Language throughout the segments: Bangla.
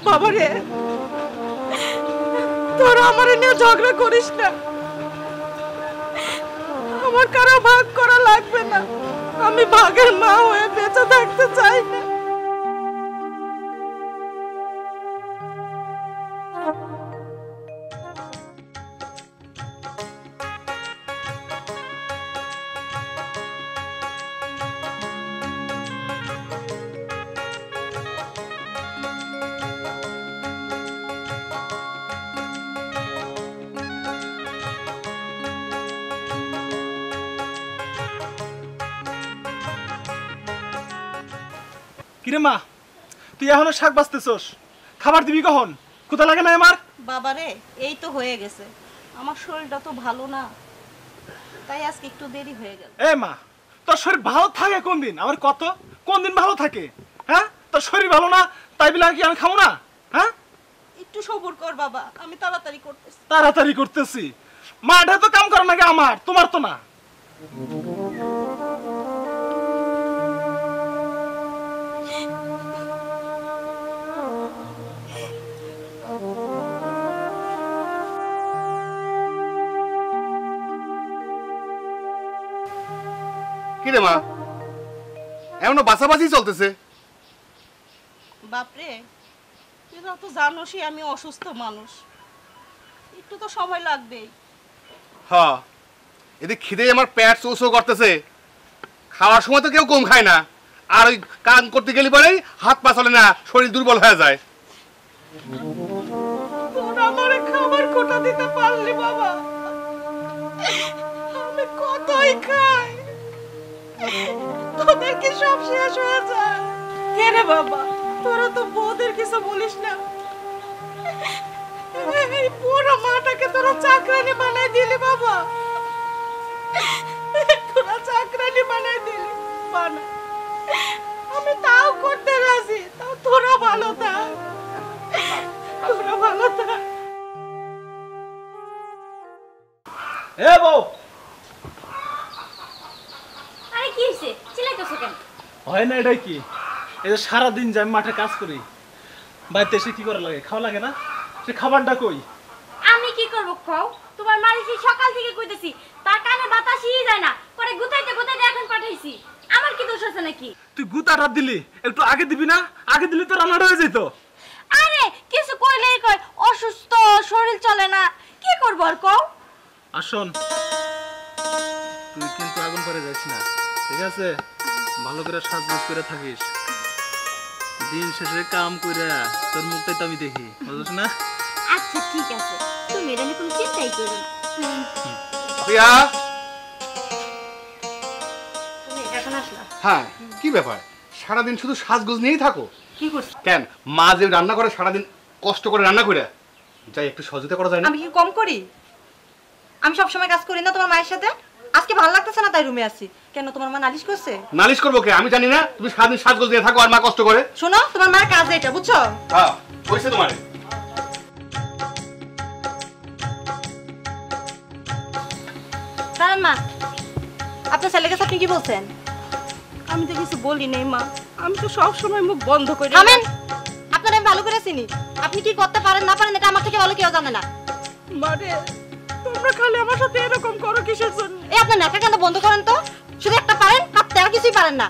বাবা রে, তোরা আমার নিয়ে ঝগড়া করিস না। আমার কারো ভাগ করা লাগবে না। আমি ভাগের মা হয়ে বেঁচে থাকতে চাই না। কিরে মা, তুই এখনো শাক বাঁচতেছস? খাবার দিবি কখন? ক্ষুধা লাগে না আমার? বাবা রে, এই তো হয়ে গেছে। আমার শরীরটা তো ভালো না, তাই আজকে একটু দেরি হয়ে গেল। এ মা, তোর শরীর ভালো থাকে কোন দিন? আমার কোন দিন ভালো থাকে? হ্যাঁ, তোর শরীর ভালো না তাই বলে কি আমি খাবো না? হ্যাঁ, একটু সবুর কর বাবা, আমি তাড়াতাড়ি করতেছি। তাড়াতাড়ি করতেছি? মাঠে তো কাম করার নাকি আমার, তোমার তো না। কিরে মা, এমন বাছাবাছি চলতেছে? বাপরে, তুই তো জানোসই আমি অসুস্থ মানুষ, একটু তো সময় লাগবেই। হ্যাঁ, এদিকে খিদে আমার পেট চৌচৌ করতেছে। খাওয়ার সময় তো কেউ কম খায় না, আর ওই কাম করতে গেলে পরেই হাত পা চলে না, শরীর দুর্বল হয়ে যায়। তোরা আমারে খাবার কোটা দিতে পারলি বাবা? আমি কতই খাই, তোদের কি সব শেষ হয়ে যায়? কে রে বাবা, তোরা তো বউদের কিছু বলিস না। এই পুরো মাটাকে তোরা চাকরানি বানাই দিলি বাবা, তোরা চাকরানি বানাই দিলি। বানা, আমি তাও করতে রাজি, তাও তোরা ভালো থাক, তোরা ভালো থাক। এ বউ, আরে কি হইছে? চিল্লাইতেছো কেন? হয় না এটাই কি? এই যে সারাদিন যে আমি মাঠে কাজ করি, বাড়িতে এসে কি করা লাগে? খাওয়া লাগে না? সে খাবারটা কই? আমি কি করব খাও? তোমার মালিশি সকাল থেকে কইতেছি, তার কানে বাতাসই যায় না, পরে গুতাইতে গুতাইতে এখন পাঠাইছি। আমার কি দোষ আছে নাকি? তুই গুতাটা দিলি, একটু আগে দিবি না? আগে দিলি তো রান্নাটা হয়ে যেত। আরে কিছু কইলেই কয় অসুস্থ, শরীর চলে না, কি করব আর কও? আসুন, তুই কিন্তু আগুন করে যাস না, ঠিক আছে? ভালো করে সাজগোজ করে থাকিস। দিন শেষে কাম করে তোর মুখটাই তো আমি দেখি, বুঝছ না? আচ্ছা ঠিক আছে, তুমি এটা নিয়ে কোনো চিন্তাই করো না। প্রিয়া, তুমি এখন আসলা? হ্যাঁ, কি ব্যাপার? সারাদিন শুধু সাজগোজ নিয়েই থাকো? কি করছ? কেন, মা যে রান্না করে সারাদিন কষ্ট করে রান্না করে, যাই একটু সহযোগিতা করা যায় না? আমি কি কম করি? আমি সব সময় কাজ করি না তোমার মায়ের সাথে? আজকে ভালো লাগতেছে না তাই রুমে আছি। কেন, তোমার মা নালিশ করছে? নালিশ করবো কে? আমি জানি না তুমি সারাদিন সাজগোজ নিয়ে থাকো আর মা কষ্ট করে? শোনো, তোমার মায়ের কাজ এটা, বুঝছো? হ্যাঁ, হয়েছে তোমার। কারণ মা, আপনার ছেলের কাছে আপনি কি বলছেন? আমি তো কিছু বলি নাই মা, আমি তো সব সময় মুখ বন্ধ করে। থামেন, আপনার আমি ভালো করে চিনি। আপনি কি করতে পারেন না পারেন এটা আমার থেকে ভালো কেউ জানে না। মারে, তোমরা খালি আমার সাথে এরকম করো কিসের জন্য? এই আপনার নাকা কেন বন্ধ করেন তো? শুধু একটা পারেন, হাতে আর কিছুই পারেন না।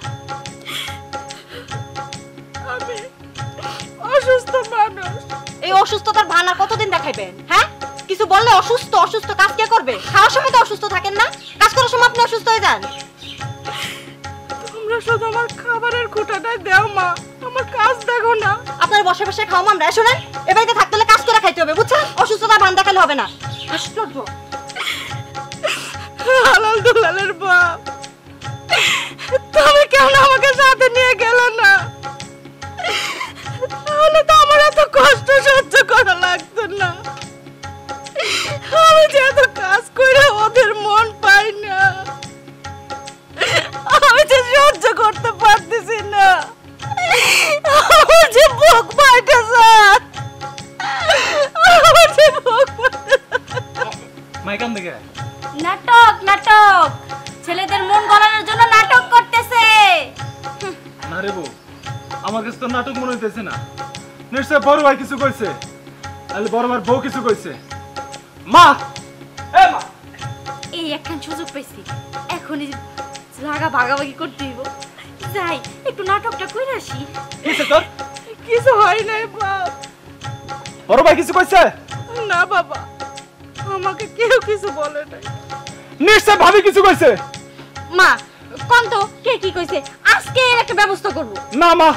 আমি অসুস্থ মানুষ। এই অসুস্থতার ভান আর কতদিন দেখাইবেন? হ্যাঁ, কিছু বললে অসুস্থ অসুস্থ, কাজ কে করবে? খাওয়ার সময় তো অসুস্থ থাকেন না, কাজ করার সময় আপনি অসুস্থ হয়ে যান। তোমরা শুধু আমার খাবারের খোঁটাটাই দাও মা, আমার কাজ দেখো না। আপনার বসে বসে খাওয়া আমরা শুনেন, এ বাড়িতে থাকতে হলে কাজ করে খাইতে হবে, বুঝছেন? অসুস্থতার ভান দেখালে হবে না। আশ্চর্য। হালাল দুলালের বাপ, তুমি কেন আমাকে সাথে নিয়ে গেলে না? তাহলে তো আমার এত কষ্ট সহ্য করা লাগতো না। আমি যে এত কাজ করে ওদের মন পাই না, আমি যে সহ্য করতে পারতেছি না। আমার যে বুক ফাইটেছে, আমার যে বুক মাইকান দেখে নাটক নাটক, ছেলেদের মন গলানোর জন্য নাটক করতেছে। না রে বউ, আমার কাছে তো নাটক মনে হইতেছে না। নিশ্চয় বড় ভাই কিছু কইছে, তাহলে বড় ভাইয়ের বউ কিছু কইছে। মা, এ মা, এই একখান সুযোগ পাইছি, এখনই জায়গা ভাগাভাগি করতে দিব। যাই একটু নাটকটা কইরা আসি। কিসে তোর? কিছু হয় নাই বাপ। বড় ভাই কিছু কইছে? না বাবা, আমাকে কেউ কিছু বলে নাই। নিশ্চয় ভাবি কিছু কইছে। মা কোন তো কে কি কইছে, আজকে এর একটা ব্যবস্থা করব। না মা,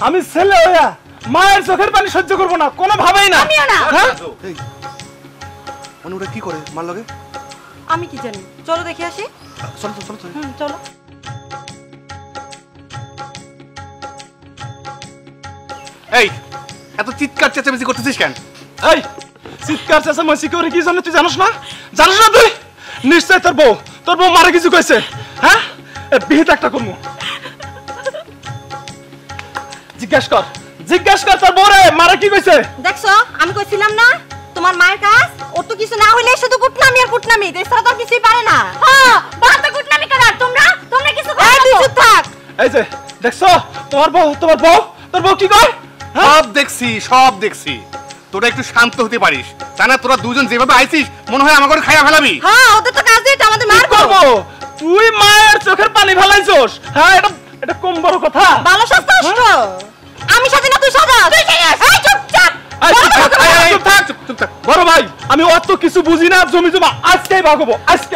আমি ছেলে হইয়া মায়ের চোখের পানি সহ্য করব না, কোনো ভাবেই না। আমিও না। হ্যাঁ? এই ওরা কি করে মার লগে? আমি কি জানি, চলো দেখে আসি। চলো তো, চলো তো। চলো। এই এত চিৎকার চেঁচামেচি করতেছিস কেন? এই চিৎকার চেঁচামেচি করে কি জানো তুই জানোস না? জানোস না তুই? নিশ্চয় তোর বউ মারা কিছু কইছে। হ্যাঁ, বিহিত একটা করবো। জিজ্ঞাসা কর তোর বউরে মারা কি কইছে। দেখছো, আমি কইছিলাম না তোমার মায়ের কাজ, ওর তো কিছু না হইলে শুধু কুটনামি আর কুটনামি, এছাড়া তো আর কিছুই পারে না। হ্যাঁ বাতা কুটনামি করার তোমরা কিছু করো এই না তুই তো। চুপ থাক। এই যে দেখছো তোর বউ কি কয়? সব দেখছি তোরা একটু শান্ত হতে পারিস, তা না তোরা দুজন যেভাবে আইছিস মনে হয় আমাকে খাইয়া ফেলাবি। হ্যাঁ, ওদের তো কাজ এটা আমাদের মার করবো। তুই মায়ের চোখের পানি ফেলাইছস? হ্যাঁ, এটা কম বড় কথা? ভালো শাস্তি আসতো। আমি সাজি না তুই সাজা। এই চুপচাপ। চুপ থাক। বড় ভাই, আমি অত কিছু বুঝি না, জমি জমা আজকেই ভাগবো, আজকে।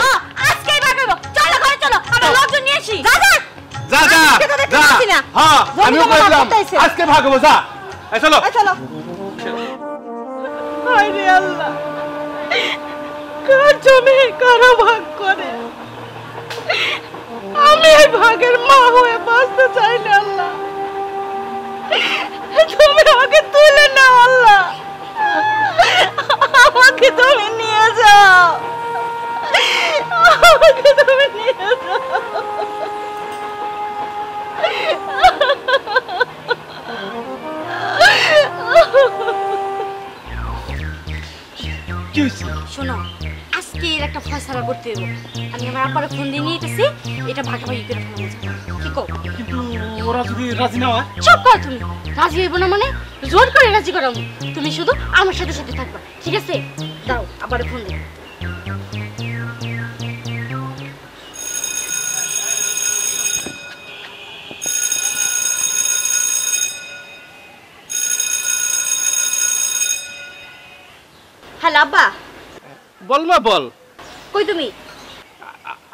আজকেই ভাগাবো। চলো ঘরে চলো, আমরা লোকজন নিয়ে আসি। যা যা। যা যা আজকে তো দেখতে পাচ্ছি না। হ্যাঁ, জমি আমিও জমা বললাম করতে আইছে। আজকে ভাগবো, যা। এই চলো। এই চলো। হায় রে আল্লাহ, কার জমি কারা ভাগ করে। আমি এই ভাগের মা হয়ে বাঁচতে চাই না আল্লাহ, তুমি আমাকে তুলে নাও আল্লাহ, আমাকে তুমি নিয়ে যাও, আমাকে তুমি নিয়ে যাও। কি হইছে? শোনো, আজকে এর একটা ফয়সালা করতে দেবো। আমি আমার আব্বারে ফোন দিয়ে নিয়ে এসেছি, এটা ভাগাভাগি করে ফেলাবো। কি কও? কিন্তু ওরা যদি রাজি না হয়? চুপ কর তুমি। রাজি হইব না মানে? জোর করে রাজি করাবো। তুমি শুধু আমার সাথে সাথে থাকবা, ঠিক আছে? দাও আব্বারে ফোন দিই। হ্যালো আব্বা। বল মা বল। কই তুমি?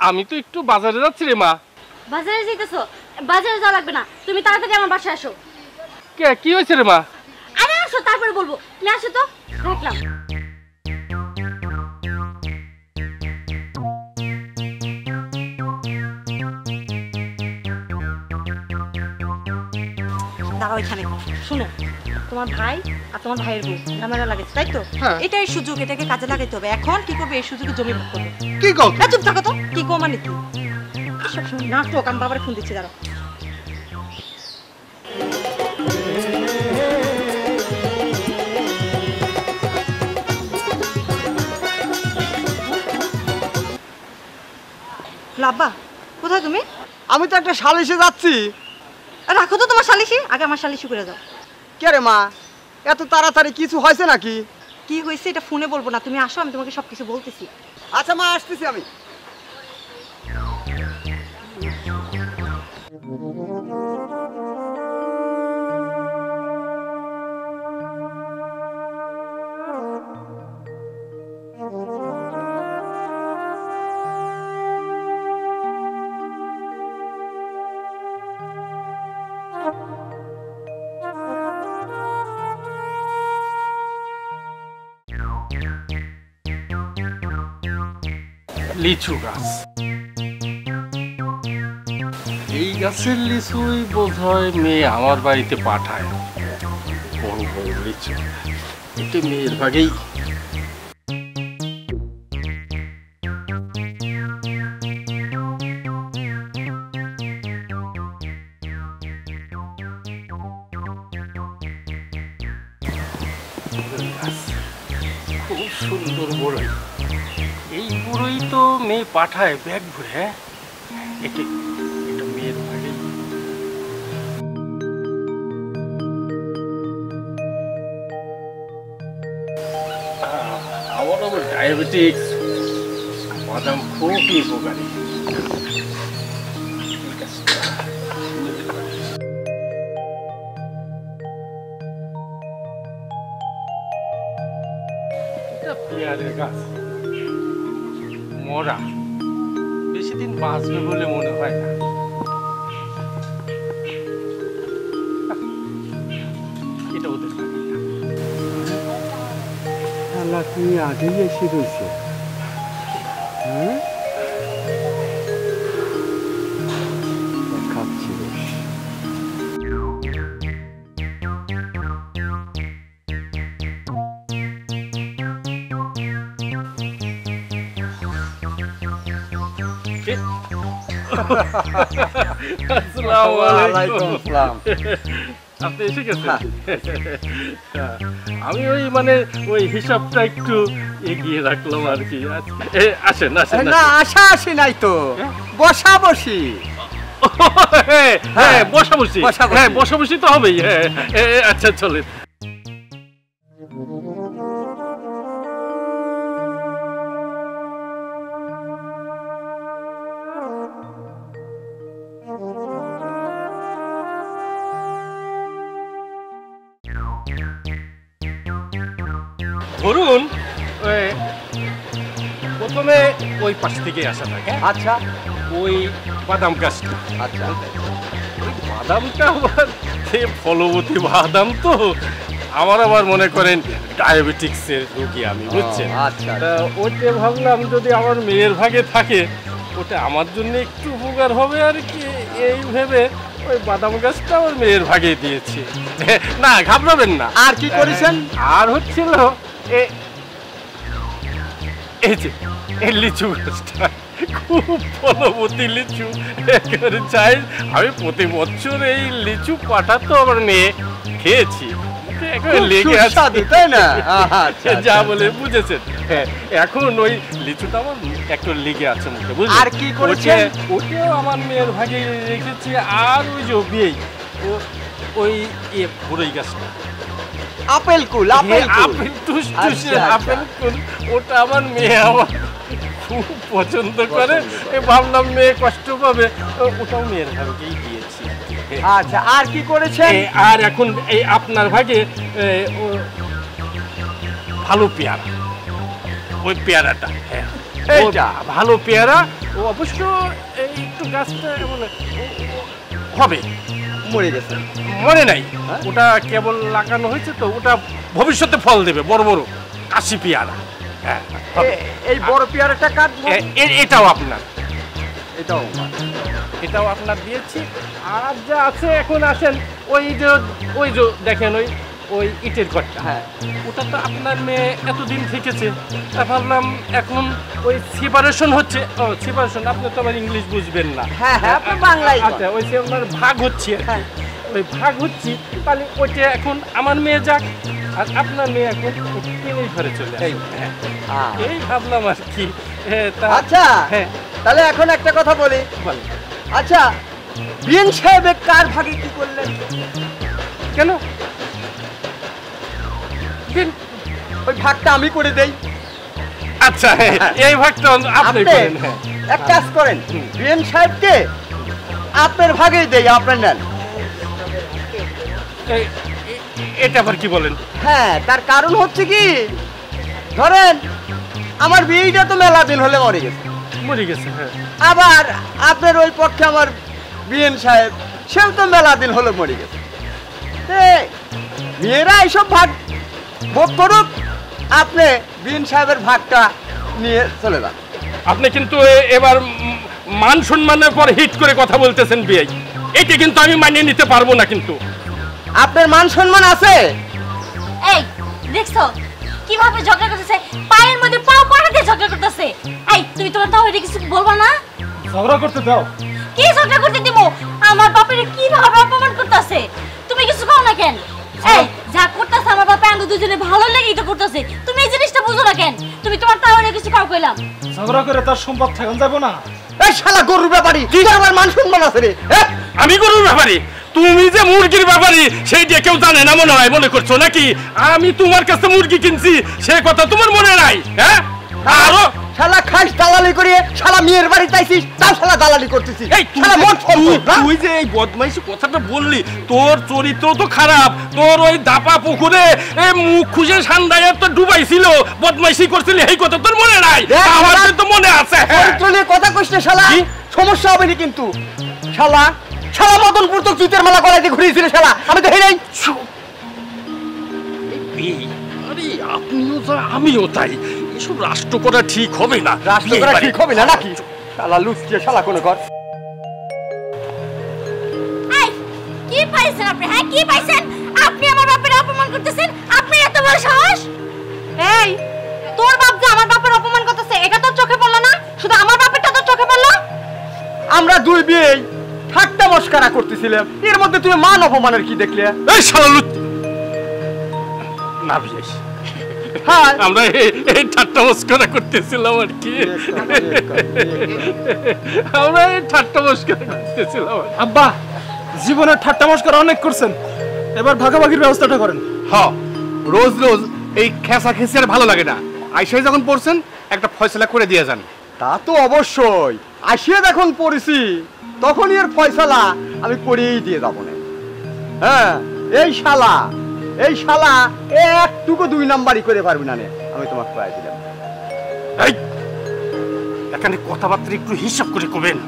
আমি তো একটু বাজারে যাচ্ছি রে মা। বাজারে যাইতেছো? বাজারে যাওয়া লাগবে না, তুমি তাড়াতাড়ি আমার বাসায় আসো। কে কি হয়েছে রে মা? আরে আসো, তারপরে বলবো। তুমি আসো তো, রাখলাম। দাঁড়াও এখানে। শোনো, তোমার ভাই আর তোমার ভাইয়ের বউ ঝামেলা লাগেছে, তাই তো? হ্যাঁ। এটাই সুযোগ, এটাকে কাজে লাগাইতে হবে। এখন কি করবে? এই সুযোগে জমি ভাগ করবে। কি কও? চুপ থাকো তো। কি কো মানে কি? সবসময় নাটক। আমি বাবারে ফোন দিচ্ছি, দাঁড়াও। লাব্বা, কোথায় তুমি? আমি তো একটা সালিশে যাচ্ছি। রাখো তো তোমার শালিশি, আগে আমার শালিশি করে যাও। কে রে মা, এত তাড়াতাড়ি কিছু হয়েছে নাকি? কি হয়েছে এটা ফোনে বলবো না, তুমি আসো, আমি তোমাকে সবকিছু বলতেছি। আচ্ছা মা, আসতেছি আমি। লিচু গাছ। এই গাছের লিচুই বোধহয় মেয়ে আমার বাড়িতে পাঠায়। বড় বড় লিচু, এটা মেয়ের ভাগেই। খুব সুন্দর বড়ই। এই বড়ই তো মেয়ে পাঠায় ব্যাগ ভরে। হ্যাঁ, এটা মেয়ের ভাগে। বড় ডায়াবেটিক্স, বাদাম খুবই উপকারী। পেয়ারের গাছ মরা, বেশি দিন বাঁচবে বলে মনে হয় না। এটা ওদের আল্লাহ, তুমি আগেই এসে রয়েছে। খাচ্ছি আপনি এসে গেছেন? আমি ওই মানে ওই হিসাবটা একটু এগিয়ে রাখলাম আর কি। আসেন আসেন। না, আশা আসি নাই তো, বসা বসি। হ্যাঁ বসাবসি, হ্যাঁ বসাবসি তো হবেই। হ্যাঁ আচ্ছা চলেন। ধরুন প্রথমে ওই পাশ থেকে আসা থাকে। আচ্ছা, ওই বাদাম গাছটা। আচ্ছা, ওই বাদামটা আবার ফলবতী বাদাম তো, আমার আবার মনে করেন ডায়াবেটিক্সের রোগী আমি, বুঝছেন? আচ্ছা, তা ওইটা ভাবলাম যদি আমার মেয়ের ভাগে থাকে ওটা আমার জন্য একটু উপকার হবে আর কি, এই ভেবে ওই বাদাম গাছটা ওর মেয়ের ভাগে দিয়েছি। না ঘাবড়াবেন না। আর কি করেছেন? আর হচ্ছিল এই যে এই লিচু গাছটা, খুব ফলবতী লিচু, একেবারে চাই আমি প্রতি বছর এই লিচু পাঠাতো আমার মেয়ে খেয়েছি, লেগে আছে তাই না? যা বলে বুঝেছেন। হ্যাঁ এখন ওই লিচুটা আমার একটু লেগে আছে মুখে, বুঝলেন? আর কি করেছেন? ওটাও আমার মেয়ের ভাগে রেখেছি। আর ওই যে বিয়ে ওই বড়ই গাছটা, আপেল কুল, আপেল আপেল কুল, ওটা আমার মেয়ে আমার খুব পছন্দ করে। ভাবলাম মেয়ে কষ্ট পাবে, ওটাও মেয়ের ভাগেই দিয়েছি। আচ্ছা, আর কি করেছেন? আর এখন এই আপনার ভাগে ভালো পেয়ারা, ওই পেয়ারাটা, হ্যাঁ এইটা ভালো পেয়ারা। ও অবশ্য একটু গাছটা এমন হবে, মরে গেছে, মরে নাই, ওটা কেবল লাগানো হয়েছে তো, ওটা ভবিষ্যতে ফল দেবে, বড় বড় কাশি পেয়ারা। হ্যাঁ এই বড় পেয়ারাটা কাটবো? এটাও আপনার, এটাও আপনার দিয়েছি। আর যা আছে এখন আসেন ওই যে দেখেন ওই ইটের ঘরটা, হ্যাঁ ওটা তো আপনার মেয়ে এতদিন থেকেছে। তা ভাবলাম এখন ওই সেপারেশন হচ্ছে। ও সেপারেশন, আপনি তো আবার ইংলিশ বুঝবেন না। হ্যাঁ হ্যাঁ, আপনি বাংলায়। আচ্ছা, ওই আপনার ভাগ হচ্ছে, ওই ভাগ হচ্ছে, তাহলে ওইটা এখন আমার মেয়ে যাক, আর আপনার মেয়ে এখন এই ঘরে চলে আসে। এই ভাবলাম আর কি। আচ্ছা, হ্যাঁ তাহলে এখন একটা কথা বলি। আচ্ছা, বিএন সাহেব কার ভাগে কি করলেন? কেন? ওই ভাগটা আমি করে দেই। আচ্ছা, এই ভাগটা আপনি করেন। এক কাজ করেন, বিএন সাহেবকে আপনার ভাগেই দেই, আপনার নেন। এটা আবার কি বলেন? হ্যাঁ, তার কারণ হচ্ছে কি, ধরেন আমার বিয়েটা তো মেলা দিন হলে মরে গেছে, হ্যাঁ। আবার আপনার ওই পক্ষে আমার বিএন সাহেব, সেও তো মেলা দিন হলে মরে গেছে। মেয়েরা এইসব ভাগ ভোগ করুক, আপনি বিএন সাহেবের ভাগটা নিয়ে চলে যান। আপনি কিন্তু এবার মান সম্মানের পর হিট করে কথা বলতেছেন বিয়ে, এটা কিন্তু আমি মানিয়ে নিতে পারবো না। কিন্তু আপনার মান সম্মান আছে? এই দেখছো কিভাবে ঝগড়া করতেছে, পায়ের মধ্যে পা পড়াতে ঝগড়া করতেছে। এই তুমি তোমার তাও এটা কিছু বলবা না? ঝগড়া করতে দাও। কি ঝগড়া করতে দিব? আমার বাপের কিভাবে অপমান করতেছে, তুমি কিছু কও না কেন? এই যা করতেছে আমার বাপে আঙ্গু দুজনে ভালো লেগেই তো করতেছে, তুমি এই জিনিসটা বুঝো না কেন? তুমি তোমার তাও এটা কিছু কাও কইলাম। ঝগড়া করে তার সম্পদ থাকুন যাবো না। এই শালা গরুর ব্যাপারী, কি আমার মান সম্মান আছে রে? আমি গরুর ব্যাপারী? তুমি যে মুরগির ব্যাপারী সেইটা কেউ জানে না মনে হয় মনে করছো নাকি? আমি তোমার কাছে মুরগি কিনছি সে কথা তোমার মনে নাই? হ্যাঁ আরো শালা খাস দালালি করে শালা মেয়ের বাড়ি চাইছিস তাও শালা দালালি করতেছিস। এই শালা মন তুই যে এই বদমাইশি কথাটা বললি, তোর চরিত্র তো খারাপ। তোর ওই দাপা পুকুরে মুখ খুঁজে সান্দায় তো ডুবাইছিল, বদমাইশি করছিলি, এই কথা তোর মনে নাই? আমার তো মনে আছে। চরিত্র নিয়ে কথা কইস না শালা, সমস্যা হবে না কিন্তু। শালা শালা মদনপুর তো জুতের মালা গলায় দিয়ে ঘুরিয়েছিল শালা, আমি তো হেরাই। আরে আপনিও যা আমিও তাই, এসব রাষ্ট্র করা ঠিক হবে না। রাষ্ট্র করা ঠিক হবে না নাকি? শালা লুচকে শালা কোন কর। এই কি পাইছেন আপনি? হ্যাঁ কি পাইছেন? আপনি আমার বাপের অপমান করতেছেন? আপনি এত বড় সাহস? এই তোর বাপ যে আমার বাপের অপমান করতেছে এটা তোর চোখে পড়লো না? শুধু আমার বাপেরটা তোর চোখে পড়লো? আমরা দুই বিয়ে ঠাট্টা মস্করা করতেছিলাম, এর মধ্যে তুমি মান অপমানের কি দেখলে? এই শালা লুচ না বিয়াস, হ্যাঁ আমরা এই ঠাট্টা মস্করা করতেছিলাম আর কি। আমরা এই ঠাট্টা মস্করা করতেছিলাম। আব্বা জীবনের ঠাট্টা মশকরা অনেক করছেন, এবার ভাগাভাগির ব্যবস্থাটা করেন। হ্যাঁ, রোজ রোজ এই খেসা খেসি আর ভালো লাগে না। আইসাই যখন পড়ছেন একটা ফয়সালা করে দিয়ে যান। তা তো অবশ্যই, আসিয়ে যখন পড়েছি তখনই এর ফয়সালা আমি করেই দিয়ে যাবো না। হ্যাঁ এই শালা একটুকু দুই নাম্বারই করে পারবি না নে, আমি তোমাকে কয়ে দিলাম। এই এখানে কথাবার্তা একটু হিসাব করে কবেন।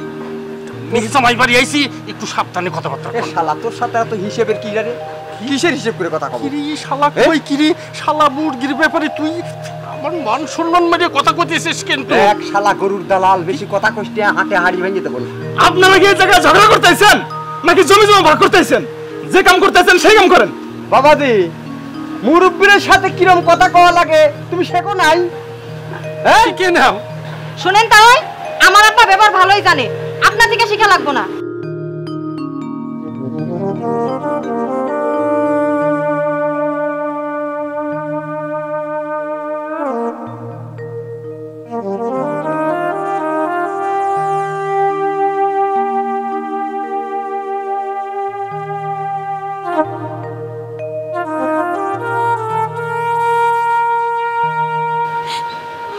জামাই বাড়ি আইছি, একটু সাবধানে কথাবার্তা এ শালা তোর সাথে এত হিসেবের কি রে? কিসের হিসেব করে কথা কব? কিরি শালা কই কিরি শালা মুরগির ব্যাপারে তুই আমার মান সম্মান মেরে কথা কইতেছিস কিন্তু। এক শালা গরুর দালাল, বেশি কথা কইতে হাতে হাড়ি ভেঙে দেব। আপনারা কি এই জায়গায় ঝগড়া করতেছেন নাকি জমি জমা ভাগ করতেছেন? যে কাম করতেছেন সেই কাম করেন। বাবাজি মুরব্বীর সাথে কিরম কথা কওয়া লাগে তুমি শেখো নাই? হ্যাঁ কে নাও শুনেন তাই, আমার আব্বা ব্যাপার ভালোই জানে, আপনার থেকে শিখা লাগবো না।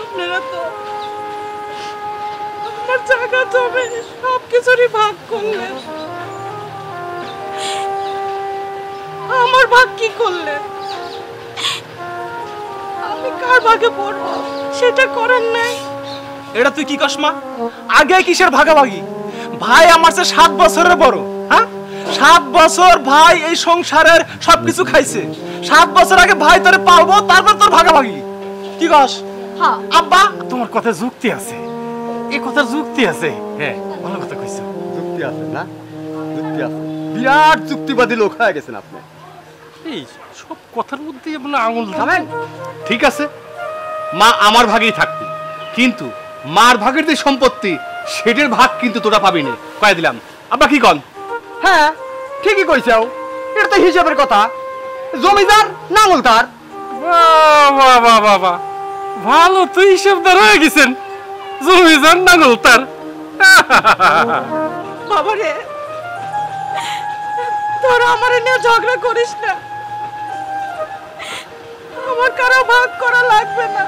আপনারা তো আমার জায়গা জমি সব কিছুরই ভাগ করলেন, আমার ভাগ কি করলেন? আমি কার ভাগে পড়বো সেটা করেন নাই। এটা তুই কি কসমা? আগে কিসের ভাগাভাগি? ভাই আমার চেয়ে 7 বছরের বড়। হ্যাঁ 7 বছর ভাই এই সংসারের সবকিছু খাইছে। 7 বছর আগে ভাই তোরে পালবো, তারপর তোর ভাগাভাগি। কি কস? হ্যাঁ আব্বা তোমার কথা যুক্তি আছে, এই কথার যুক্তি আছে। হ্যাঁ ভালো কথা কইছো। যুক্তি আছে না? যুক্তি আছে, বিরাট যুক্তিবাদী লোক হয়ে গেছেন আপনি। এই সব কথার মধ্যে আপনার আঙুল থামেন। ঠিক আছে, মা আমার ভাগেই থাকবি, কিন্তু মার ভাগের যে সম্পত্তি সেটার ভাগ কিন্তু তোরা পাবি না, কয়ে দিলাম। আব্বা কি কন? হ্যাঁ ঠিকই কইছাও, এটা তো হিসাবের কথা। জমিদার নাঙ্গল তার। বাবা বাবা বাবা, ভালো তো হিসাবদার হয়ে গেছেন। জমিদার নাঙ্গল তার। বাবারে তোরা আমার নিয়ে ঝগড়া করিস না, আমার কারো ভাগ করা লাগবে না।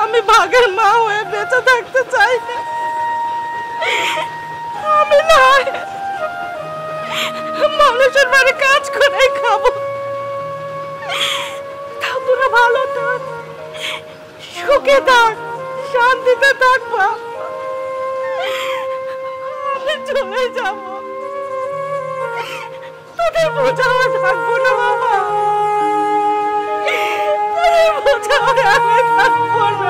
আমি ভাগের মা হয়ে বেঁচে থাকতে চাই না। আমি নয় মানুষের বাড়ি কাজ করে খাবো। তা তোরা ভালো থাক, সুখে থাক, শান্তিতে থাক মা। আমি চলে যাবো, তোদের বোঝাও থাকবো না বাবা, তোদের বোঝাও আমি থাকবো না।